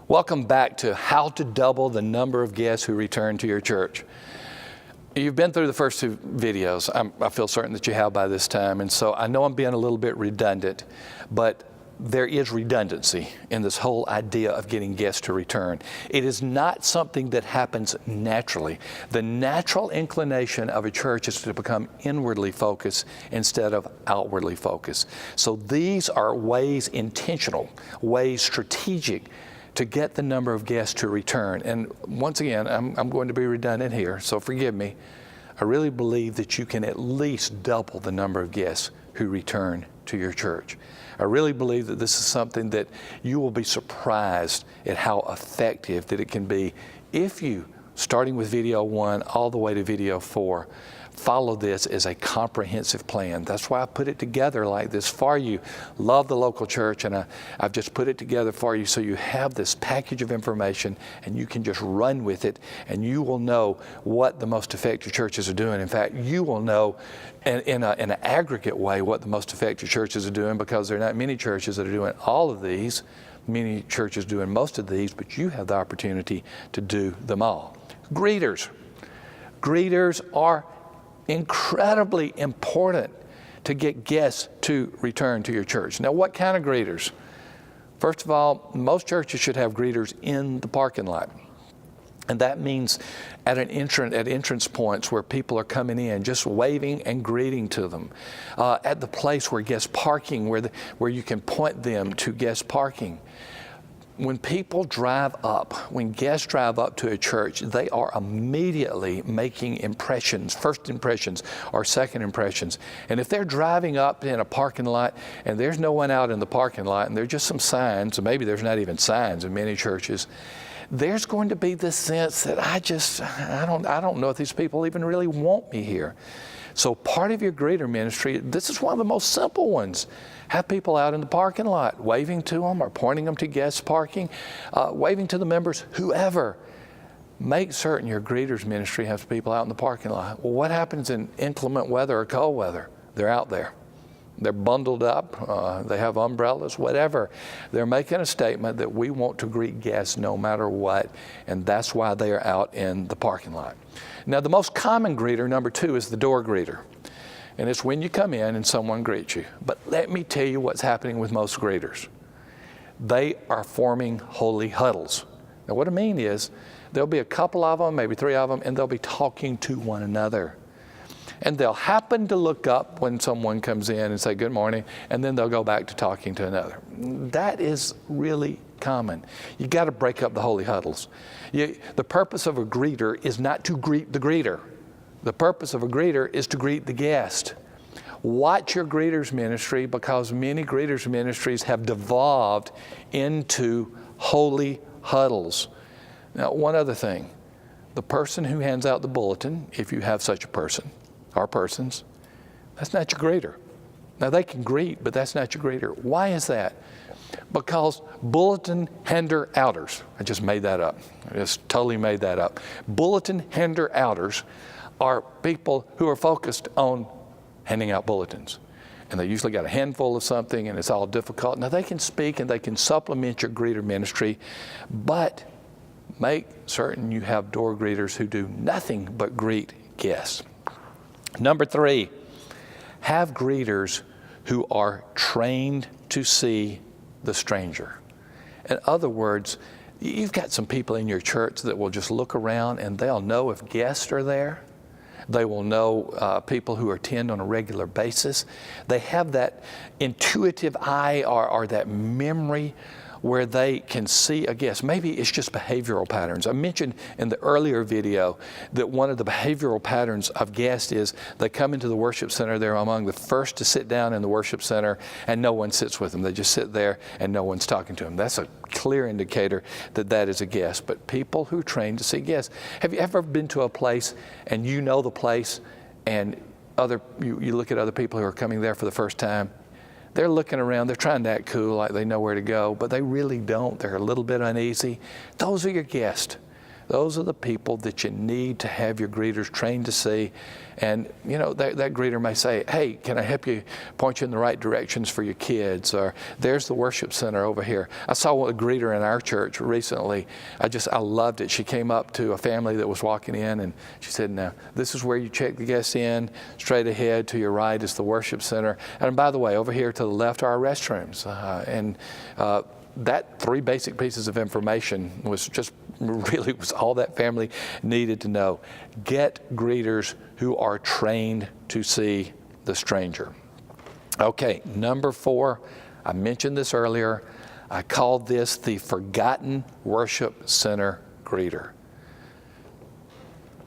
Welcome back to how to double the number of guests who return to your church. You've been through the first two videos. I feel certain that you have by this time. And so I know I'm being a little bit redundant, but there is redundancy in this whole idea of getting guests to return. It is not something that happens naturally. The natural inclination of a church is to become inwardly focused instead of outwardly focused. So these are ways, intentional ways, strategic, to get the number of guests to return. And once again, I'm going to be redundant here, so forgive me. I really believe that you can at least double the number of guests who return to your church. I really believe that this is something that you will be surprised at how effective that it can be if you, starting with video 1 all the way to video 4, follow this as a comprehensive plan. That's why I put it together like this for you. Love the local church, and I've just put it together for you so you have this package of information and you can just run with it, and you will know what the most effective churches are doing. In fact, you will know in an aggregate way what the most effective churches are doing, because there are not many churches that are doing all of these. Many churches doing most of these, but you have the opportunity to do them all. Greeters. Greeters are incredibly important to get guests to return to your church. Now, what kind of greeters? First of all, most churches should have greeters in the parking lot. And that means at entrance points where people are coming in, just waving and greeting to them. At the place where guest parking, where you can point them to guest parking. When people drive up, when guests drive up to a church, they are immediately making impressions, first impressions or second impressions. And if they're driving up in a parking lot and there's no one out in the parking lot and there's just some signs, or maybe there's not even signs in many churches, there's going to be this sense that I don't know if these people even really want me here. So part of your greeter ministry, this is one of the most simple ones. Have people out in the parking lot waving to them or pointing them to guest parking, waving to the members, whoever. Make certain your greeters ministry has people out in the parking lot. Well, what happens in inclement weather or cold weather? They're out there. They're bundled up, they have umbrellas, whatever. They're making a statement that we want to greet guests no matter what, and that's why they are out in the parking lot. Now, the most common greeter, number 2, is the door greeter. And it's when you come in and someone greets you. But let me tell you what's happening with most greeters. They are forming holy huddles. Now, what I mean is there'll be a couple of them, maybe 3 of them, and they'll be talking to one another. And they'll happen to look up when someone comes in and say, good morning, and then they'll go back to talking to another. That is really common. You got to break up the holy huddles. The purpose of a greeter is not to greet the greeter. The purpose of a greeter is to greet the guest. Watch your greeters ministry, because many greeters ministries have devolved into holy huddles. Now, one other thing. The person who hands out the bulletin, if you have such a person, or persons, that's not your greeter. Now, they can greet, but that's not your greeter. Why is that? Because bulletin hander outers, I just made that up. I just totally made that up. Bulletin hander outers are people who are focused on handing out bulletins. And they usually got a handful of something and it's all difficult. Now, they can speak and they can supplement your greeter ministry, but make certain you have door greeters who do nothing but greet guests. Number 3, have greeters who are trained to see the stranger. In other words, you've got some people in your church that will just look around and they'll know if guests are there. They will know people who attend on a regular basis. They have that intuitive eye or that memory where they can see a guest. Maybe it's just behavioral patterns. I mentioned in the earlier video that one of the behavioral patterns of guests is they come into the worship center, they're among the first to sit down in the worship center, and no one sits with them. They just sit there and no one's talking to them. That's a clear indicator that that is a guest. But people who train to see guests. Have you ever been to a place and you know the place and you look at other people who are coming there for the first time? They're looking around, they're trying to act cool like they know where to go, but they really don't. They're a little bit uneasy. Those are your guests. Those are the people that you need to have your greeters trained to see. And, you know, that greeter may say, hey, can I help you point you in the right directions for your kids? Or there's the worship center over here. I saw a greeter in our church recently. I loved it. She came up to a family that was walking in, and she said, now, this is where you check the guests in. Straight ahead to your right is the worship center. And by the way, over here to the left are our restrooms. That 3 basic pieces of information was all that family needed to know. Get greeters who are trained to see the stranger. Okay, number 4, I mentioned this earlier. I called this the forgotten worship center greeter.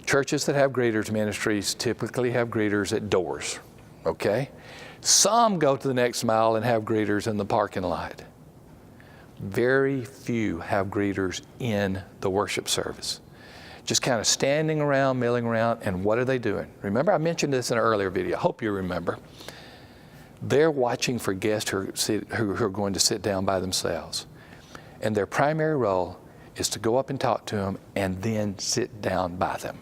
Churches that have greeters ministries typically have greeters at doors, okay? Some go to the next mile and have greeters in the parking lot. Very few have greeters in the worship service. Just kind of standing around, milling around, and what are they doing? Remember, I mentioned this in an earlier video. I hope you remember. They're watching for guests who are going to sit down by themselves. And their primary role is to go up and talk to them and then sit down by them.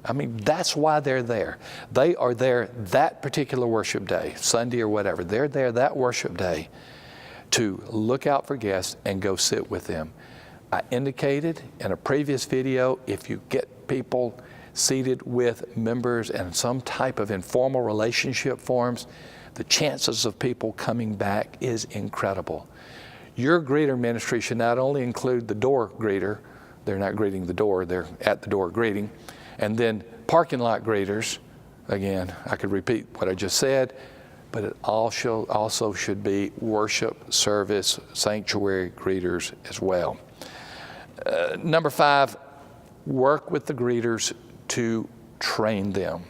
I mean, that's why they're there. They are there that particular worship day, Sunday or whatever. They're there that worship day to look out for guests and go sit with them. I indicated in a previous video, if you get people seated with members and some type of informal relationship forms, the chances of people coming back is incredible. Your greeter ministry should not only include the door greeter, they're not greeting the door, they're at the door greeting, and then parking lot greeters, again, I could repeat what I just said, but it also should be worship, service, sanctuary greeters as well. Number 5, work with the greeters to train them.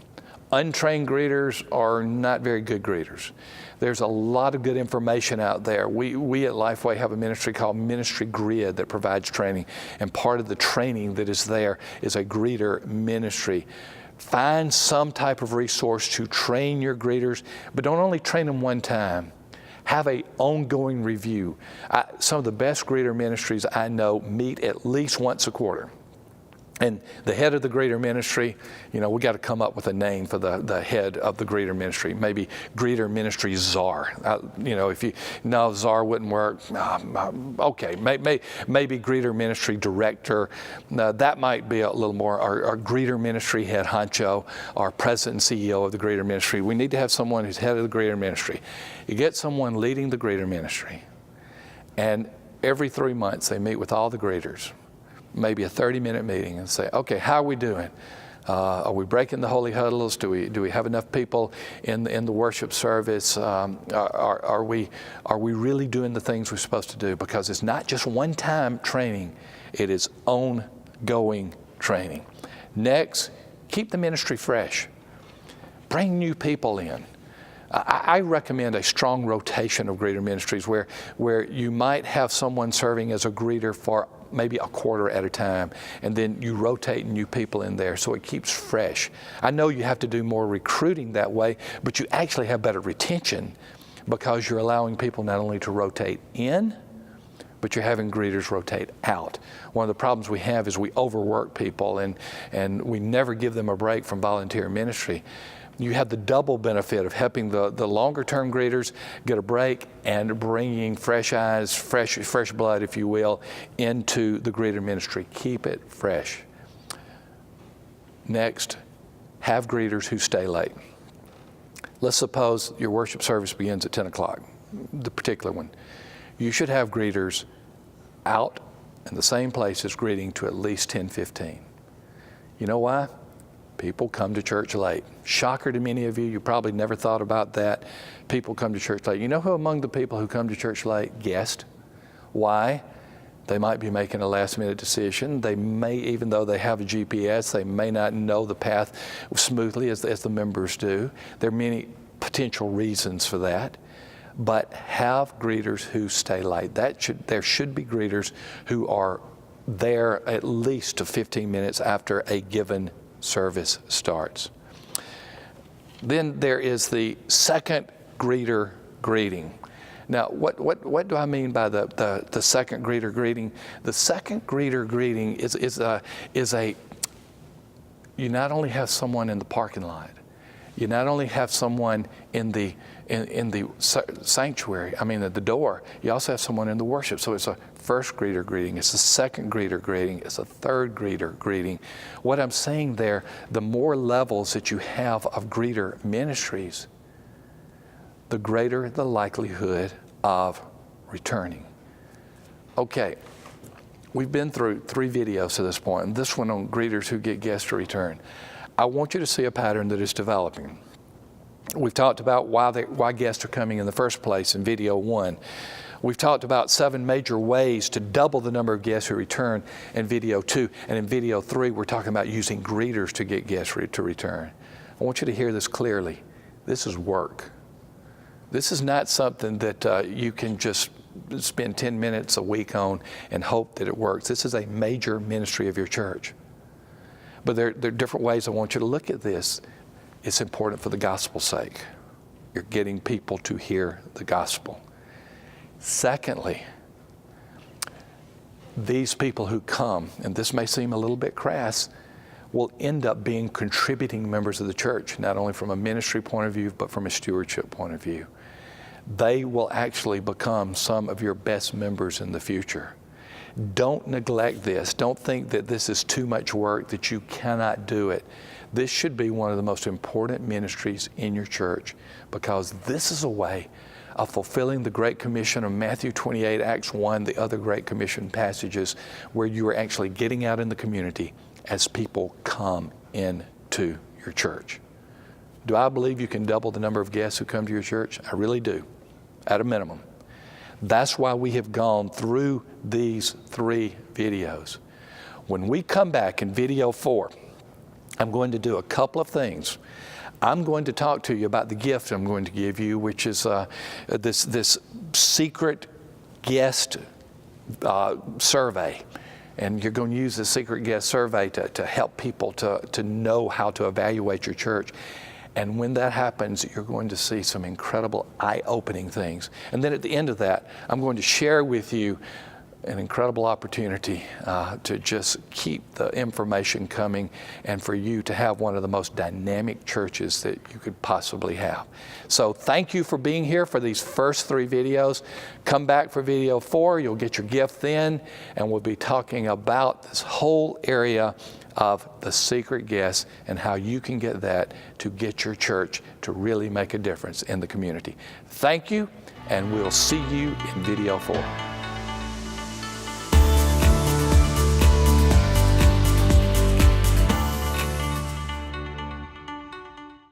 Untrained greeters are not very good greeters. There's a lot of good information out there. We at Lifeway have a ministry called Ministry Grid that provides training, and part of the training that is there is a greeter ministry. Find some type of resource to train your greeters, but don't only train them one time. Have an ongoing review. Some of the best greeter ministries I know meet at least once a quarter. And the head of the greeter ministry, you know, we got to come up with a name for the head of the greeter ministry. Maybe greeter ministry czar. Czar wouldn't work. Okay, maybe greeter ministry director. That might be a little more. Our greeter ministry head honcho, our president and CEO of the greeter ministry. We need to have someone who's head of the greeter ministry. You get someone leading the greeter ministry, and every 3 months they meet with all the greeters. Maybe a 30-minute meeting and say, okay, how are we doing? Are we breaking the holy huddles? Do we have enough people in the worship service? Are we really doing the things we're supposed to do? Because it's not just one-time training, it is ongoing training. Next, keep the ministry fresh. Bring new people in. I recommend a strong rotation of greeter ministries where you might have someone serving as a greeter for maybe a quarter at a time, and then you rotate new people in there so it keeps fresh. I know you have to do more recruiting that way, but you actually have better retention because you're allowing people not only to rotate in, but you're having greeters rotate out. One of the problems we have is we overwork people and we never give them a break from volunteer ministry. You have the double benefit of helping the longer-term greeters get a break and bringing fresh eyes, fresh blood, if you will, into the greeter ministry. Keep it fresh. Next, have greeters who stay late. Let's suppose your worship service begins at 10 o'clock, the particular one. You should have greeters out in the same place as greeting to at least 10:15. You know why? People come to church late. Shocker to many of you. You probably never thought about that. People come to church late. You know who among the people who come to church late? Guests. Why? They might be making a last-minute decision. They may, even though they have a GPS, they may not know the path smoothly as the members do. There are many potential reasons for that. But have greeters who stay late. There should be greeters who are there at least 15 minutes after a given service starts. Then there is the second greeter greeting. Now, what do I mean by the second greeter greeting? The second greeter greeting is a you not only have someone in the parking lot, you not only have someone in the sanctuary, at the door, you also have someone in the worship. So it's a first greeter greeting, it's a second greeter greeting, it's a third greeter greeting. What I'm saying there, the more levels that you have of greeter ministries, the greater the likelihood of returning. Okay, we've been through 3 videos to this point, and this one on greeters who get guests to return. I want you to see a pattern that is developing. We've talked about why guests are coming in the first place in video 1. We've talked about 7 major ways to double the number of guests who return in video 2. And in video 3, we're talking about using greeters to get guests to return. I want you to hear this clearly. This is work. This is not something that you can just spend 10 minutes a week on and hope that it works. This is a major ministry of your church. But there are different ways I want you to look at this. It's important for the gospel's sake. You're getting people to hear the gospel. Secondly, these people who come, and this may seem a little bit crass, will end up being contributing members of the church, not only from a ministry point of view, but from a stewardship point of view. They will actually become some of your best members in the future. Don't neglect this. Don't think that this is too much work, that you cannot do it. This should be one of the most important ministries in your church, because this is a way of fulfilling the Great Commission of Matthew 28, Acts 1, the other Great Commission passages, where you are actually getting out in the community as people come into your church. Do I believe you can double the number of guests who come to your church? I really do, at a minimum. That's why we have gone through these 3 videos. When we come back in video 4, I'm going to do a couple of things. I'm going to talk to you about the gift I'm going to give you, which is this secret guest survey. And you're going to use the secret guest survey to help people to know how to evaluate your church. And when that happens, you're going to see some incredible eye-opening things. And then at the end of that, I'm going to share with you an incredible opportunity to just keep the information coming and for you to have one of the most dynamic churches that you could possibly have. So thank you for being here for these first 3 videos. Come back for video 4. You'll get your gift then, and we'll be talking about this whole area of the secret guest and how you can get that to get your church to really make a difference in the community. Thank you, and we'll see you in video 4.